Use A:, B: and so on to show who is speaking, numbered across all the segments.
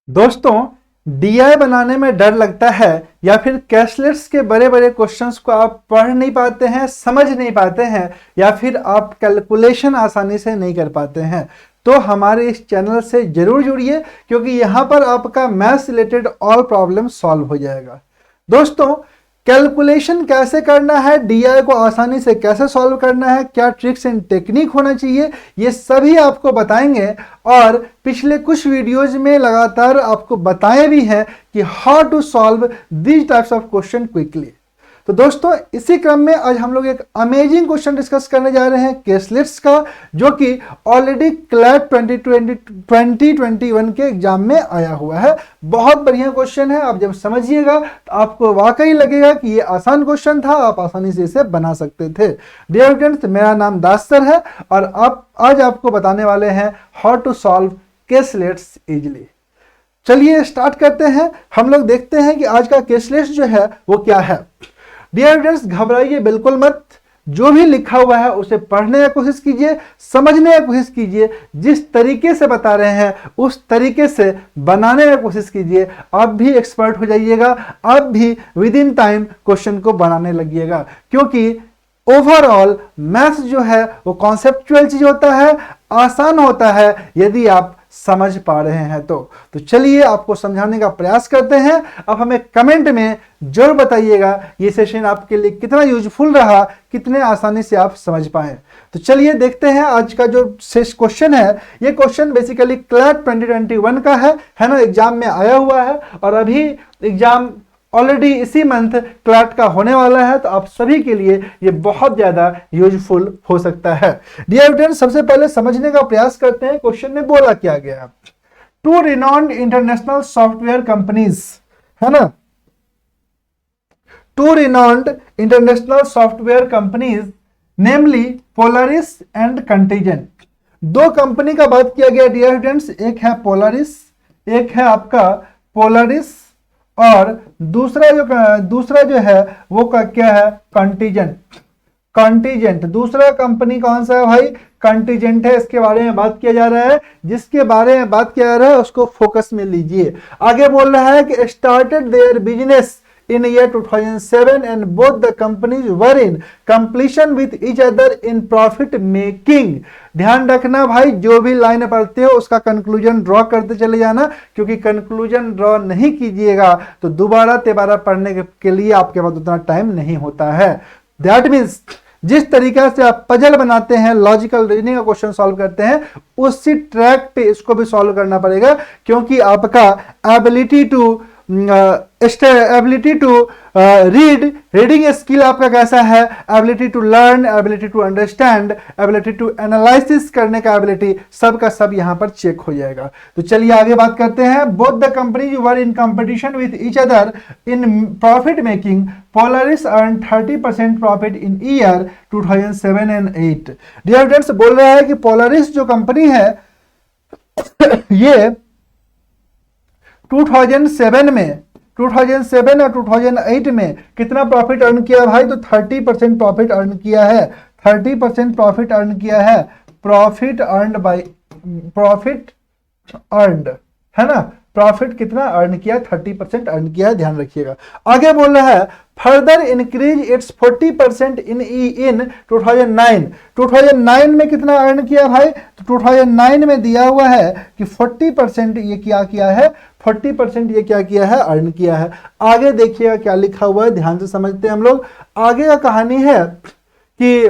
A: दोस्तों, डीआई बनाने में डर लगता है या फिर कैशलेट्स के बड़े बड़े क्वेश्चंस को आप पढ़ नहीं पाते हैं, समझ नहीं पाते हैं, या फिर आप कैलकुलेशन आसानी से नहीं कर पाते हैं, तो हमारे इस चैनल से जरूर जुड़िए, क्योंकि यहाँ पर आपका maths related all problem solve हो जाएगा। दोस्तों, कैलकुलेशन कैसे करना है, डीआई को आसानी से कैसे सॉल्व करना है, क्या ट्रिक्स एंड टेक्निक होना चाहिए, ये सभी आपको बताएंगे। और पिछले कुछ वीडियोज में लगातार आपको बताए भी हैं कि how to solve these types of question quickly. तो दोस्तों, इसी क्रम में आज हम लोग एक अमेजिंग क्वेश्चन डिस्कस करने जा रहे हैं कैशलेट्स का, जो कि ऑलरेडी क्लैट 2021 के एग्जाम में आया हुआ है। बहुत बढ़िया क्वेश्चन है। आप जब समझिएगा तो आपको वाकई लगेगा कि ये आसान क्वेश्चन था, आप आसानी से इसे बना सकते थे। डियर फ्रेंड्स, मेरा नाम दास सर है और आज आपको बताने वाले हैं हाउ टू सॉल्व कैशलेट्स इजिली। चलिए स्टार्ट करते हैं। हम लोग देखते हैं कि आज का कैशलेट्स जो है वो क्या है। डियर फ्रेंड्स, घबराइए बिल्कुल मत। जो भी लिखा हुआ है उसे पढ़ने की कोशिश कीजिए, समझने की कोशिश कीजिए। जिस तरीके से बता रहे हैं उस तरीके से बनाने की कोशिश कीजिए। आप भी एक्सपर्ट हो जाइएगा, आप भी विद इन टाइम क्वेश्चन को बनाने लगिएगा, क्योंकि ओवरऑल मैथ्स जो है वो कॉन्सेप्चुअल चीज होता है, आसान होता है यदि आप समझ पा रहे हैं तो चलिए आपको समझाने का प्रयास करते हैं। अब हमें कमेंट में जरूर बताइएगा ये सेशन आपके लिए कितना यूजफुल रहा, कितने आसानी से आप समझ पाए। तो चलिए देखते हैं आज का जो क्वेश्चन है। ये क्वेश्चन बेसिकली क्लैट 2021 का है ना, एग्जाम में आया हुआ है और अभी एग्जाम ऑलरेडी इसी मंथ क्लैट का होने वाला है, तो आप सभी के लिए ये बहुत ज्यादा यूजफुल हो सकता है। डियर फ्रेंड्स, सबसे पहले समझने का प्रयास करते हैं क्वेश्चन में बोला क्या गया है। To renowned international software companies, है ना, to renowned international software companies namely Polaris and Contingent. दो कंपनी का बात किया गया डियर फ्रेंड्स, एक है पोलारिस, एक है आपका पोलारिस, और दूसरा जो है वो का क्या है, कंटीजेंट। दूसरा कंपनी कौन सा है भाई, कंटीजेंट है। इसके बारे में बात किया जा रहा है, जिसके बारे में बात किया जा रहा है उसको फोकस में लीजिए। आगे बोल रहा है कि started their business in year 2007 and both the companies were in competition with each other in profit making। ध्यान रखना भाई, जो भी लाइन पढ़ते हो उसका कंक्लूजन ड्रॉ करते चले जाना, क्योंकि कंक्लूजन ड्रॉ नहीं कीजिएगा तो दोबारा तिबारा पढ़ने के लिए आपके पास उतना टाइम नहीं होता है। दैट मीन्स जिस तरीके से आप पजल बनाते हैं, लॉजिकल रीजनिंग का क्वेश्चन सॉल्व करते हैं, उसी ट्रैक पे इसको भी सॉल्व करना पड़ेगा, क्योंकि आपका एबिलिटी टू रीडिंग स्किल आपका कैसा है, ability to learn, ability to understand, ability to analysis करने का एबिलिटी, सब का सब यहां पर चेक हो जाएगा। तो चलिए आगे बात करते हैं। Both the companies were in competition with each other in profit making. Polaris earn 30% profit in year 2007 and 8। Dear friends, बोल रहा है कि पोलारिस जो कंपनी है ये 2007 और 2008 में कितना प्रॉफिट अर्न किया भाई, तो 30% प्रॉफिट अर्न किया है। 30% प्रॉफिट अर्न किया है। प्रॉफिट अर्नड है ना, प्रॉफिट कितना अर्न किया, 30% अर्न किया है, ध्यान रखिएगा। आगे बोल रहा है फर्दर इंक्रीज इट्स 40% इन 2009। 2009 में कितना अर्न किया भाई, तो 2009 में दिया हुआ है कि 40% ये क्या किया है, 40% ये क्या किया है, अर्न किया है। आगे देखिएगा क्या लिखा हुआ है, ध्यान से समझते हैं हम लोग। आगे का कहानी है कि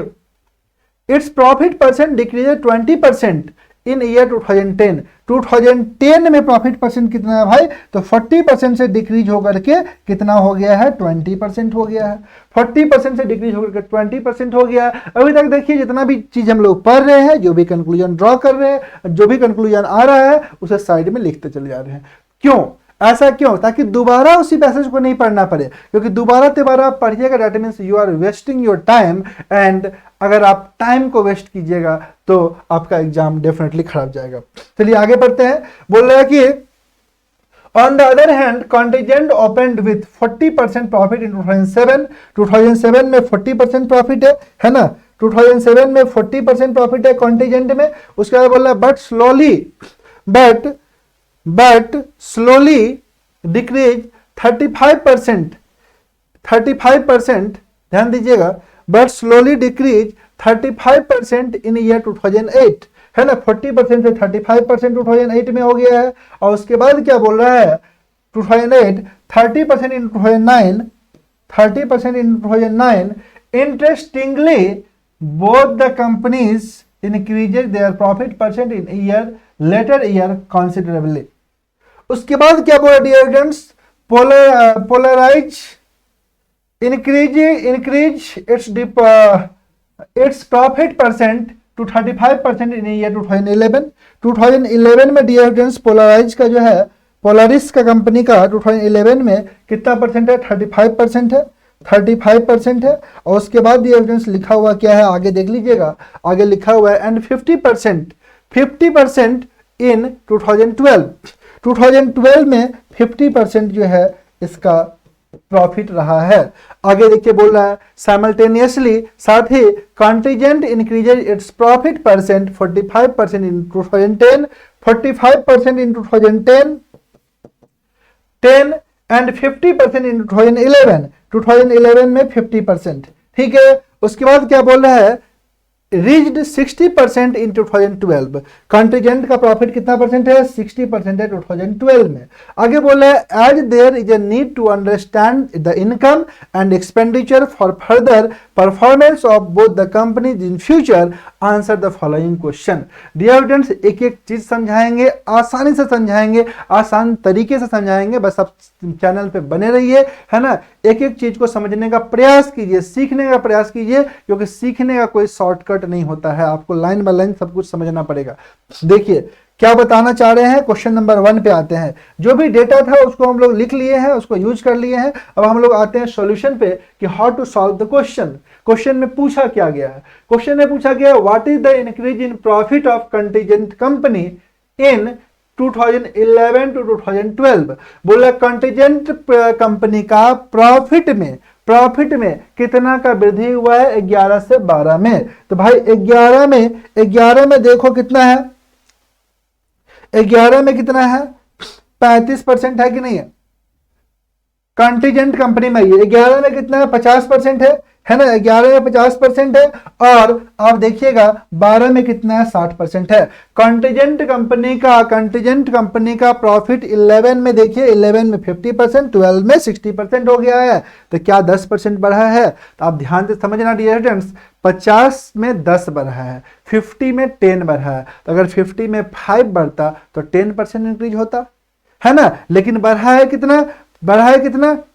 A: it's profit percent decrease 20% in year 2010। 2010 में प्रॉफिट परसेंट कितना है भाई, तो 40% से डिक्रीज होकर के कितना हो गया है, 20% हो गया है। 40% से डिक्रीज होकर के 20% हो गया है। अभी तक देखिए जितना भी चीज हम लोग पढ़ रहे हैं, जो भी कंक्लूजन ड्रॉ कर रहे हैं, जो भी कंक्लूजन आ रहा है उसे साइड में लिखते चले जा रहे हैं। क्यों ऐसा, क्यों, ताकि दोबारा उसी पैसेज को नहीं पढ़ना पड़े, क्योंकि दोबारा पढ़िएगा that means you are wasting your time, and अगर आप टाइम को वेस्ट कीजिएगा तो आपका एग्जाम डेफिनेटली खराब जाएगा। चलिए आगे पढ़ते हैं। बोल रहा है कि on the other hand contingent opened with 40% profit in 2007। 2007 में 40% प्रॉफिट है ना, 2007 में 40% प्रॉफिट है कंटीजेंट में। उसके बाद बोल रहा है बट बट स्लोली डिक्रीज 35%, 35%, ध्यान दीजिएगा, but slowly decrease 35% in year 2008, है ना, 40% से 35% 2008 में हो गया है। और उसके बाद क्या बोल रहा है, 2008 30% इन 2009, 30% इन 2009। Interestingly both the companies increases their profit percent in year later year considerably। उसके बाद क्या बोला dear students, Polaris increase its profit percent to 35% in year 2011। 2011 में डियर स्टूडेंट्स पोलराइज का जो है, पोलरिस का कंपनी का 2011 में कितना परसेंट है, 35% है, 35% है। और उसके बाद ये एविडेंस लिखा हुआ क्या है, आगे देख लीजिएगा, आगे लिखा हुआ है एंड 50% इन 2012। 2012 में 50% जो है इसका प्रॉफिट रहा है। आगे देखिए बोल रहा है साइमल्टेनियसली, साथ ही contingent increases its profit percent 45% in 2010, 45% in 2010 and 50% in 2011। 2011 में 50%, ठीक है। उसके बाद क्या बोल रहा है, रीच्ड 60% इन 2012। कंटीजेंट का प्रॉफिट कितना परसेंट है, 60% है 2012 में। आगे बोल रहा है as there is a need to understand the income and expenditure for further performance of both the companies in future, answer the following question. Dear students एक एक चीज समझाएंगे, आसानी से समझाएंगे, आसान तरीके से समझाएंगे, बस आप चैनल पे बने रहिए, है ना। एक एक चीज को समझने का प्रयास कीजिए, सीखने का प्रयास कीजिए, क्योंकि सीखने का कोई शॉर्टकट नहीं होता है, आपको लाइन बाय लाइन सब कुछ समझना पड़ेगा। देखिए क्या बताना चाह रहे हैं, क्वेश्चन नंबर 1 पे आते हैं। जो भी डेटा था उसको हम लोग लिख लिए हैं, उसको यूज कर लिए हैं। अब हम लोग आते हैं सॉल्यूशन पे कि how to solve the question. Question में पूछा क्या गया है, क्वेश्चन में पूछा गया what is the increase in profit of Contingent company in 2011 to 2012। बोला कंटीजेंट कंपनी का प्रॉफिट में कितना का वृद्धि हुआ है, 11 से 12 में। तो भाई 11 में देखो कितना है, 11 में कितना है, 35% है कि नहीं है। कंटीजेंट कंपनी में ये 11 में कितना है, 50% है ना, 11 में 50% है। और आप देखिएगा 12 में कितना है, 60% है। कंटीजेंट कंपनी का प्रॉफिट 11 में देखिए, 11 में 50%, 12 में 60% हो गया है। तो क्या 10% बढ़ा है, तो आप ध्यान से समझना डियर स्टूडेंट्स, 50 में 10 बढ़ा है, 50 में 10 बढ़ा है। तो अगर 50 में 5 बढ़ता तो 10% इंक्रीज होता है ना, लेकिन बढ़ा है कितना,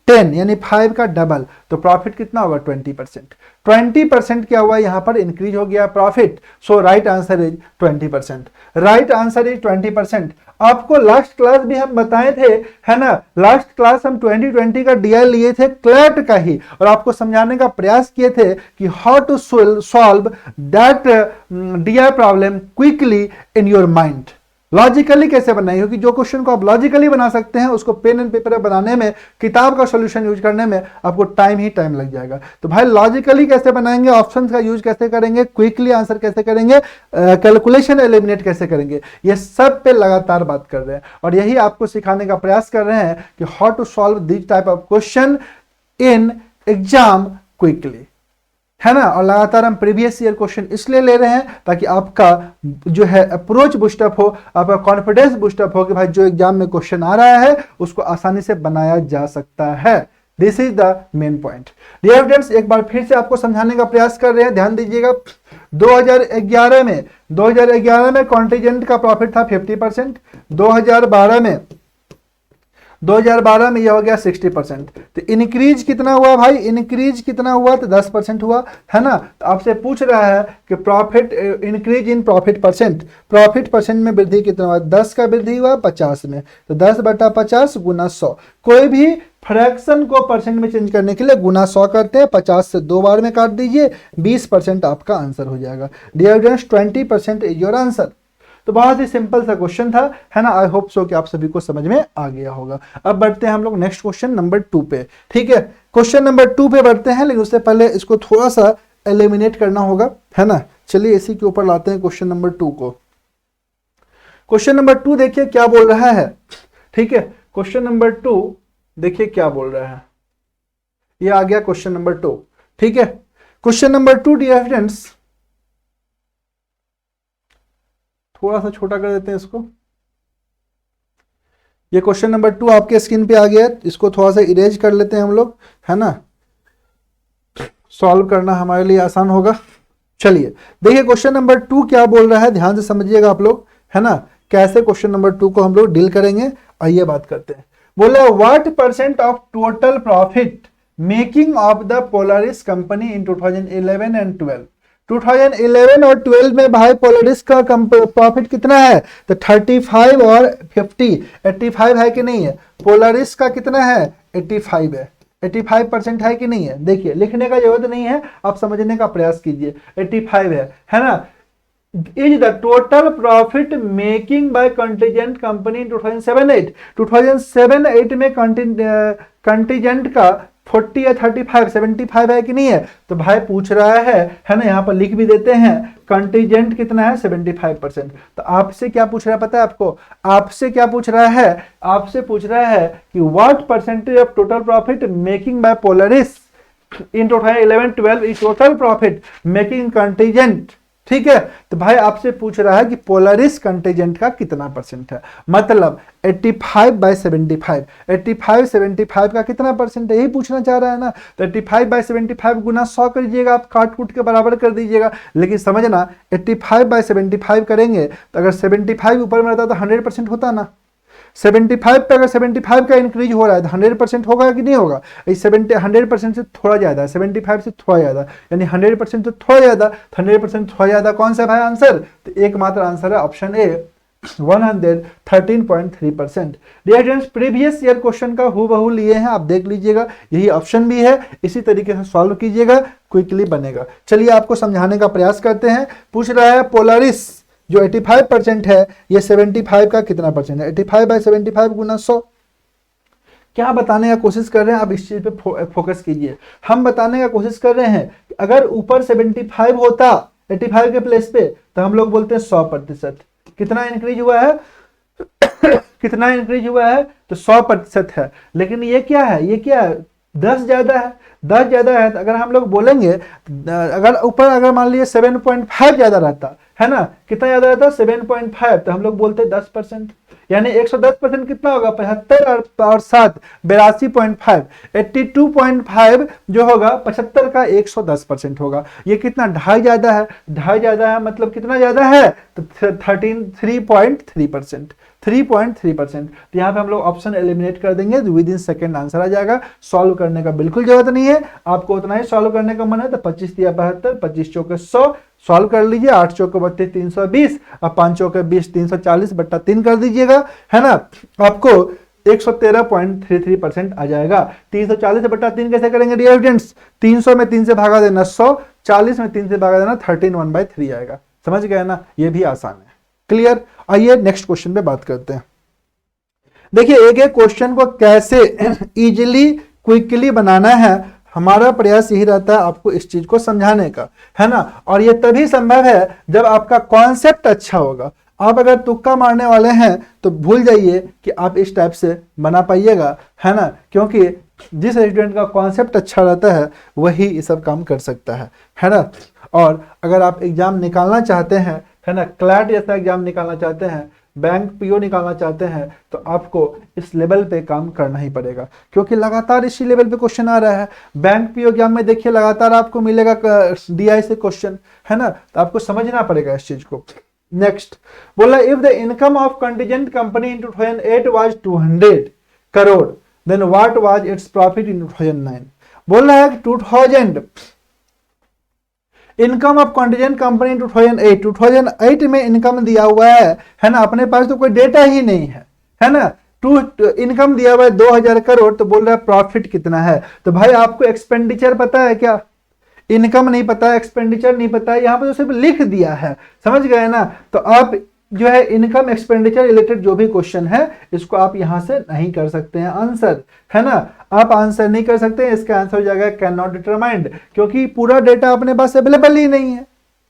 A: 10, यानी 5 का डबल। तो प्रॉफिट कितना होगा, 20%। 20% क्या हुआ, यहां पर इंक्रीज हो गया profit. So right answer is 20%। Right answer is 20%। आपको लास्ट क्लास भी हम बताए थे, है ना, लास्ट क्लास हम 2020 का डीआई लिए थे क्लैट का ही, और आपको समझाने का प्रयास किए थे कि how to solve that DI problem quickly in your mind. Logically कैसे बनाई, क्योंकि जो क्वेश्चन को आप लॉजिकली बना सकते हैं उसको पेन एंड पेपर बनाने में, किताब का सॉल्यूशन यूज करने में आपको टाइम लग जाएगा। तो भाई लॉजिकली कैसे बनाएंगे, ऑप्शंस का यूज कैसे करेंगे, क्विकली आंसर कैसे करेंगे, कैलकुलेशन एलिमिनेट कैसे करेंगे, ये सब पे लगातार बात कर रहे हैं। और यही आपको सिखाने का प्रयास कर रहे हैं कि how to solve this type of question in exam quickly, है ना। और लगातार हम प्रीवियस ईयर क्वेश्चन इसलिए ले रहे हैं ताकि आपका जो है अप्रोच बूस्टअप हो, आपका कॉन्फिडेंस बूस्टअप हो कि भाई जो एग्जाम में क्वेश्चन आ रहा है उसको आसानी से बनाया जा सकता है। This is the main point. Dear students एक बार फिर से आपको समझाने का प्रयास कर रहे हैं, ध्यान दीजिएगा। 2011 में कॉन्टीजेंट का प्रॉफिट था 50%, 2012 में यह हो गया 60%। तो इंक्रीज कितना हुआ भाई, इंक्रीज कितना हुआ, तो 10% हुआ, है ना। तो आपसे पूछ रहा है कि profit increase in profit percent में वृद्धि कितना हुआ, 10 का वृद्धि हुआ 50 में। तो 10/50 गुना 100। कोई भी फ्रैक्शन को परसेंट में चेंज करने के लिए गुना 100 करते हैं, 50 से 2 बार में काट दीजिए, 20% आपका आंसर हो जाएगा। Dear students 20% is your answer. तो बहुत ही सिंपल सा क्वेश्चन था, है ना। आई होप सो कि आप सभी को समझ में आ गया होगा। अब बढ़ते हैं हम लोग नेक्स्ट क्वेश्चन नंबर 2 पे, ठीक है। क्वेश्चन नंबर 2 पे बढ़ते हैं, लेकिन उससे पहले इसको थोड़ा सा एलिमिनेट करना होगा, है ना। चलिए इसी के ऊपर लाते हैं क्वेश्चन नंबर 2 को। क्वेश्चन नंबर 2 देखिए क्या बोल रहा है, ठीक है। क्वेश्चन नंबर 2 देखिए क्या बोल रहा है, ये आ गया क्वेश्चन नंबर 2, ठीक है। क्वेश्चन नंबर 2 डियर फ्रेंड्स, थोड़ा सा छोटा कर देते हैं इसको। ये क्वेश्चन नंबर 2 आपके स्क्रीन पे आ गया है, इसको थोड़ा सा इरेज कर लेते हैं हम लोग, है ना, सॉल्व करना हमारे लिए आसान होगा। चलिए देखिए क्वेश्चन नंबर 2 क्या बोल रहा है, ध्यान से समझिएगा आप लोग, है ना, कैसे क्वेश्चन नंबर 2 को हम लोग डील करेंगे, आइए बात करते हैं। बोला what percent of total profit making of the Polaris company in 2011 and 12। 2011 और 12 में भाई पोलारिस का प्रॉफिट कितना है, तो 35 और 50, 85 है कि नहीं है। पोलारिस का कितना है, 85 है, 85% है कि नहीं है। देखिए लिखने का जरूरत नहीं है, आप समझने का प्रयास कीजिए, 85 है ना। Is the total profit making by Contingent company in 2007-8। 2007-8 में कंटीजेंट का 40 या 35, 75 है कि नहीं है। तो भाई पूछ रहा है ना, यहाँ पर लिख भी देते हैं, कंटीजेंट कितना है, 75%। तो आपसे क्या पूछ रहा है पता है आपको, आपसे क्या पूछ रहा है, आपसे पूछ रहा है कि what percentage of total profit making by Polaris in 2011-12 is total profit making Contingent, ठीक है। तो भाई आपसे पूछ रहा है कि पोलारिस कंटीजेंट का कितना परसेंट है, मतलब 85/75, 85/75 का कितना परसेंट है, यही पूछना चाह रहा है ना। तो 85/75 गुना 100 करिएगा, आप काट कूट के बराबर कर दीजिएगा। लेकिन समझना 85/75 करेंगे तो अगर 75 ऊपर में रहता तो 100% होता ना। 75 पे अगर 75 का इंक्रीज हो रहा है तो 100% होगा कि नहीं होगा। 100% से थोड़ा ज्यादा, 75 से थोड़ा ज्यादा, यानी 100% से थोड़ा ज्यादा, 100% थोड़ा ज्यादा कौन सा भाई आंसर, तो एकमात्र आंसर है option A, 113.3%। Dear previous year question का हूबहू लिए हैं, आप देख लीजिएगा, यही ऑप्शन भी है, इसी तरीके से सॉल्व कीजिएगा, क्विकली बनेगा। चलिए आपको समझाने का प्रयास करते हैं। पूछ रहा है पोलारिस जो 85% है, ये 75 का कितना परसेंट है, 85/75 गुना 100। क्या बताने का कोशिश कर रहे हैं, आप इस चीज पे फोकस कीजिए। हम बताने का कोशिश कर रहे हैं कि अगर ऊपर 75 होता 85 के प्लेस पे, तो हम लोग बोलते हैं 100%। कितना इंक्रीज हुआ है कितना इंक्रीज हुआ है, तो 100% है। लेकिन ये क्या है, ये क्या है, 10 ज्यादा है, 10 ज्यादा है। तो अगर हम लोग बोलेंगे, अगर ऊपर अगर मान लीजिए 7.5 ज्यादा रहता है ना, कितना ज्यादा रहता, 7.5, तो हम लोग बोलते हैं 10%, यानी 110% कितना होगा, 75 और 7 82.5, 82.5 जो होगा 75 का 110% होगा। ये कितना, 2.5 ज्यादा है, 2.5 ज्यादा है, मतलब कितना ज्यादा है, तो 3.3%, 3.3%। तो यहाँ पे हम लोग ऑप्शन एलिमिनेट कर देंगे, विद इन सेकेंड आंसर आ जाएगा। सॉल्व करने का बिल्कुल जरूरत नहीं है, आपको उतना ही सॉल्व करने का मन है तो 25 या 72, 25 चौके 100 सॉल्व कर लीजिए, 8 चौके 32 320 और 5 चौके 20 340/3 कर दीजिएगा, है ना। आपको 113.33% आ जाएगा। 340/3 कैसे करेंगे डियर फ्रेंड्स, 300 में 3 से भागा देना 100, 40 में 3 से भागा देना 13 आएगा। समझ गए ना, ये भी आसान है, क्लियर। आइए नेक्स्ट क्वेश्चन पे बात करते हैं। देखिए एक एक क्वेश्चन को कैसे इजीली क्विकली बनाना है, हमारा प्रयास यही रहता है आपको इस चीज को समझाने का, है ना। और ये तभी संभव है जब आपका कॉन्सेप्ट अच्छा होगा। आप अगर तुक्का मारने वाले हैं तो भूल जाइए कि आप इस टाइप से बना पाइएगा, है ना, क्योंकि जिस स्टूडेंट का कॉन्सेप्ट अच्छा रहता है वही ये सब काम कर सकता है ना। और अगर आप एग्जाम निकालना चाहते हैं, है ना, क्लैट जैसा एग्जाम निकालना चाहते हैं, बैंक पीओ निकालना चाहते हैं, तो आपको इस लेवल पे काम करना ही पड़ेगा, क्योंकि लगातार इसी लेवल पे क्वेश्चन आ रहा है। बैंक पीओ एग्जाम में देखिए लगातार आपको मिलेगा डीआई से क्वेश्चन, है ना, तो आपको समझना पड़ेगा इस चीज को। नेक्स्ट बोला if the income of Contingent company in 2008 was 200 crore, then what was its profit in 2009। बोल रहा है 2000 income of Contingent company in 2008 में इनकम दिया हुआ है ना, अपने पास तो कोई डेटा ही नहीं है ना। इनकम दिया हुआ है 2000 करोड़, तो बोल रहा है प्रॉफिट कितना है। तो भाई आपको एक्सपेंडिचर पता है क्या, इनकम नहीं पता है, एक्सपेंडिचर नहीं पता है, यहाँ पे तो सिर्फ लिख दिया है, समझ गए ना। तो आप जो है इनकम एक्सपेंडिचर रिलेटेड जो भी क्वेश्चन है इसको आप यहां से नहीं कर सकते हैं आंसर, है ना। आप आंसर नहीं कर सकते हैं, इसका आंसर हो जाएगा कैन नॉट डिटरमाइंड, क्योंकि पूरा डेटा अपने पास अवेलेबल ही नहीं है।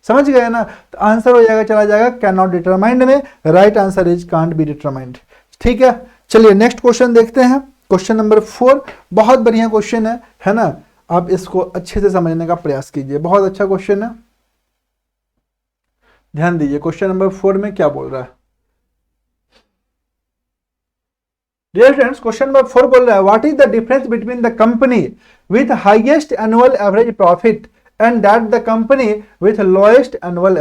A: समझ गए ना। तो आंसर हो जाएगा, चला जाएगा कैन नॉट डिटरमाइंड में, right answer is can't be determined. ठीक है, चलिए नेक्स्ट क्वेश्चन देखते हैं, क्वेश्चन नंबर 4। बहुत बढ़िया क्वेश्चन है ना, आप इसको अच्छे से समझने का प्रयास कीजिए, बहुत अच्छा क्वेश्चन है, ध्यान दीजिए। क्वेश्चन नंबर 4 में क्या बोल रहा है, डियर फ्रेंड्स, क्वेश्चन नंबर 4 बोल रहा है what is the difference between the company with highest annual average profit and that the company with lowest annual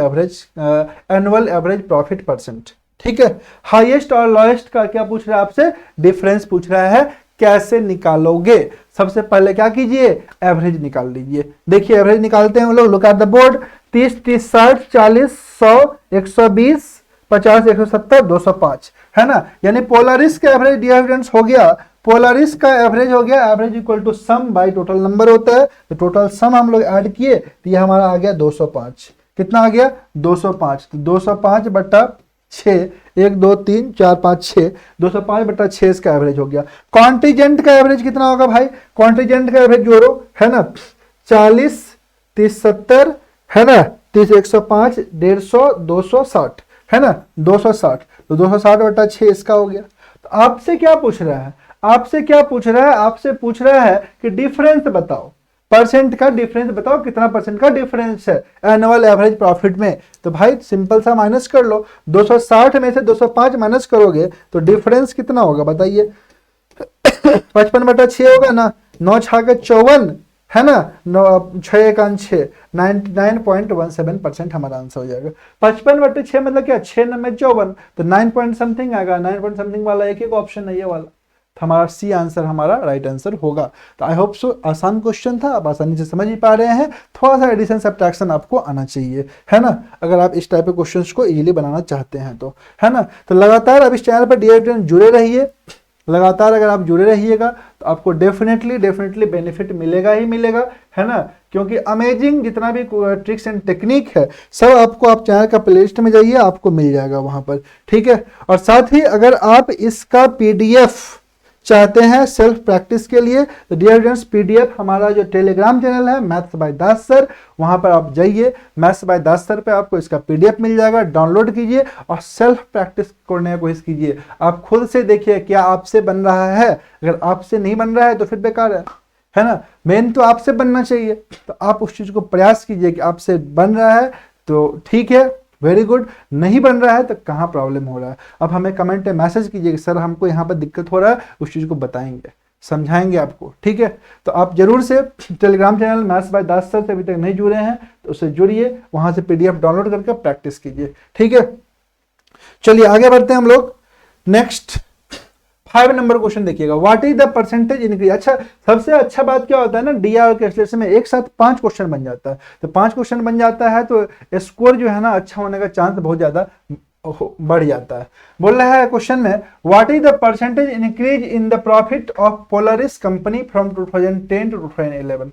A: average profit percent. ठीक है, हाईएस्ट और लोएस्ट का क्या पूछ रहा है आपसे, डिफरेंस पूछ रहा है, कैसे निकालोगे। सबसे पहले क्या कीजिए, एवरेज निकाल लीजिए। देखिए एवरेज निकालते हैं हम लोग, लुक एट द बोर्ड, 30 30 60 40 100 120 50 170 205, है ना। यानी पोलारिस का एवरेज डियर फ्रेंड्स हो गया, पोलारिस का एवरेज हो गया, average equal to sum by total number होता है, तो टोटल सम हम लोग ऐड किए तो ये हमारा आ गया 205। कितना आ गया, 205। तो 205 बट्टा 6, 1 2 3 4 5 6, 205 बट्टा 6 इसका एवरेज हो गया। कॉन्टीजेंट का एवरेज कितना होगा भाई, कॉन्टीजेंट का एवरेज जोड़ो, है ना, 40 30 70, है ना, 30 105 150 260, है ना, 260। तो 260 बट्टा 6 इसका हो गया। तो आपसे क्या पूछ रहा है, आपसे क्या पूछ रहा है, आपसे पूछ रहा है कि डिफरेंस बताओ, परसेंट का डिफरेंस बताओ, कितना परसेंट का डिफरेंस है एनुअल एवरेज प्रॉफिट में। तो भाई सिंपल सा माइनस कर लो, 260 में से 205 माइनस करोगे तो डिफरेंस कितना होगा बताइए, 55 बटा 6 होगा ना, 9 6 54, है ना, 6 1 6, 99.17% हमारा आंसर हो जाएगा। 55 बटे 6 मतलब क्या, 6 9 54, तो 9 पॉइंट समथिंग आएगा, 9 पॉइंट समथिंग वाला एक ऑप्शन है ये वाला, तो हमारा सी आंसर हमारा राइट आंसर होगा। तो आई होप सो आसान क्वेश्चन था, आप आसानी से समझ ही पा रहे हैं, थोड़ा सा एडिशन सब्ट्रैक्शन आपको आना चाहिए, है ना, अगर आप इस टाइप के क्वेश्चंस को इजीली बनाना चाहते हैं तो, है ना। तो लगातार अब इस चैनल पर डियर जुड़े रहिए, लगातार अगर आप जुड़े रहिएगा तो आपको डेफिनेटली बेनिफिट मिलेगा ही मिलेगा, है ना, क्योंकि अमेजिंग जितना भी ट्रिक्स एंड टेक्निक है सब आपको, आप चैनल का प्लेलिस्ट में जाइए आपको मिल जाएगा वहां पर। ठीक है, और साथ ही अगर आप इसका पीडीएफ चाहते हैं सेल्फ प्रैक्टिस के लिए तो डियर फ्रेंड्स पीडीएफ हमारा जो टेलीग्राम चैनल है मैथ्स बाय दास सर, वहां पर आप जाइए, मैथ्स बाय दास सर पे आपको इसका पीडीएफ मिल जाएगा, डाउनलोड कीजिए और सेल्फ प्रैक्टिस करने की कोशिश कीजिए। आप खुद से देखिए क्या आपसे बन रहा है, अगर आपसे नहीं बन रहा है तो फिर बेकार है ना। मेन तो आपसे बनना चाहिए, तो आप उस चीज को प्रयास कीजिए कि आपसे बन रहा है तो ठीक है, वेरी गुड, नहीं बन रहा है तो कहाँ प्रॉब्लम हो रहा है। अब हमें कमेंट में मैसेज कीजिए कि सर हमको यहाँ पर दिक्कत हो रहा है, उस चीज़ को बताएंगे, समझाएंगे आपको। ठीक है, तो आप जरूर से Telegram channel maths by Das sir से अभी तक नहीं जुड़े हैं तो उससे जुड़िए, वहां से पीडीएफ डाउनलोड करके प्रैक्टिस कीजिए। ठीक है, चलिए आगे बढ़ते हैं हम लोग। नेक्स्ट 5 नंबर क्वेश्चन देखिएगा, what is the percentage increase. अच्छा, सबसे अच्छा बात क्या होता है ना, डीआर और कैलकुलेशन में एक साथ 5 क्वेश्चन बन जाता है, तो 5 क्वेश्चन बन जाता है तो स्कोर जो है ना अच्छा होने का चांस बहुत ज्यादा बढ़ जाता है। बोल रहा है क्वेश्चन में what is the percentage increase in the profit of Polaris company from 2010 to 2011।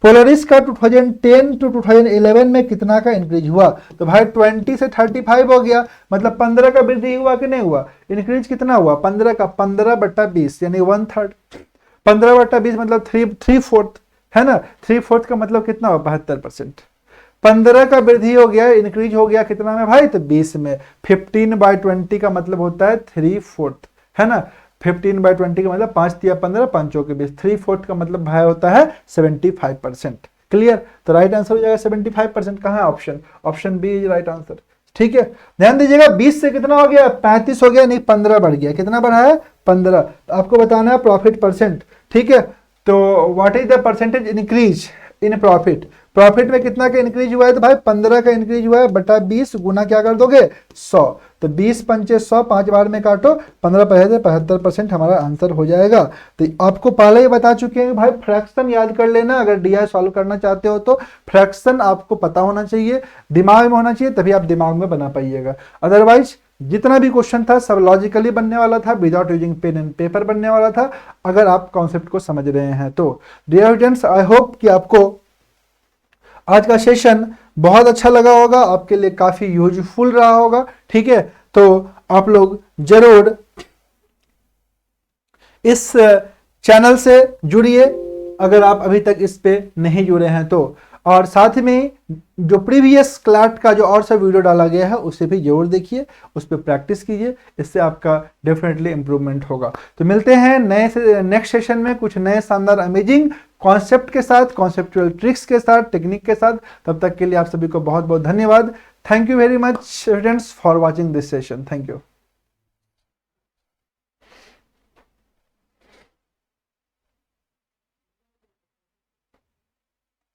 A: Polaris का 2010 टू 2011 में कितना का इंक्रीज हुआ, तो भाई 20 से 35 हो गया, मतलब 15 का वृद्धि हुआ कि नहीं हुआ, इंक्रीज कितना हुआ 15 का, 15 बट्टा 20 यानी 1/3, 15 बट्टा 20 मतलब 3/4, है ना, 3/4 का मतलब कितना हुआ 72%। 15 का वृद्धि हो गया, इंक्रीज हो गया कितना में भाई, तो 20 में। 15/20 का मतलब होता है 3/4, है ना, 15/20 का मतलब 5 तिया 15, 5 के 20, 3/4 का मतलब भाई होता है 75%। क्लियर, तो राइट आंसर हो जाएगा 75%। कहाँ है option, option B is right answer. ठीक है, ध्यान दीजिएगा 20 से कितना हो गया 35 हो गया, नहीं 15 बढ़ गया, कितना बढ़ा है 15। तो आपको बताना है प्रॉफिट परसेंट। ठीक है, तो what is the percentage increase in profit, profit में कितना का इंक्रीज हुआ है, तो भाई 15 का इंक्रीज हुआ है बटा 20 गुना क्या कर दोगे 100, तो 20 पंचे 100, 5 बार में काटो, 15 पैसे 75% हमारा आंसर हो जाएगा। तो आपको पहले ही बता चुके हैं भाई फ्रैक्शन याद कर लेना, अगर डीआई सॉल्व करना चाहते हो तो फ्रैक्शन आपको पता होना चाहिए, दिमाग में होना चाहिए, तभी आप दिमाग में बना पाइएगा। अदरवाइज जितना भी क्वेश्चन था सब लॉजिकली बनने वाला था, without using pen and paper बनने वाला था, अगर आप कॉन्सेप्ट को समझ रहे हैं तो। डियर स्टूडेंट्स, आई होप कि आपको आज का सेशन बहुत अच्छा लगा होगा, आपके लिए काफी यूजफुल रहा होगा। ठीक है, तो आप लोग जरूर इस चैनल से जुड़िए, अगर आप अभी तक इस पे नहीं जुड़े हैं तो। और साथ में जो प्रीवियस क्लास का जो और सा वीडियो डाला गया है उसे भी जरूर देखिए, उस पर प्रैक्टिस कीजिए, इससे आपका डेफिनेटली इंप्रूवमेंट होगा। तो मिलते हैं नेक्स्ट सेशन में कुछ नए शानदार अमेजिंग कॉन्सेप्ट के साथ, कॉन्सेप्चुअल ट्रिक्स के साथ, टेक्निक के साथ। तब तक के लिए आप सभी को बहुत बहुत धन्यवाद। Thank you very much students for watching this session. Thank you.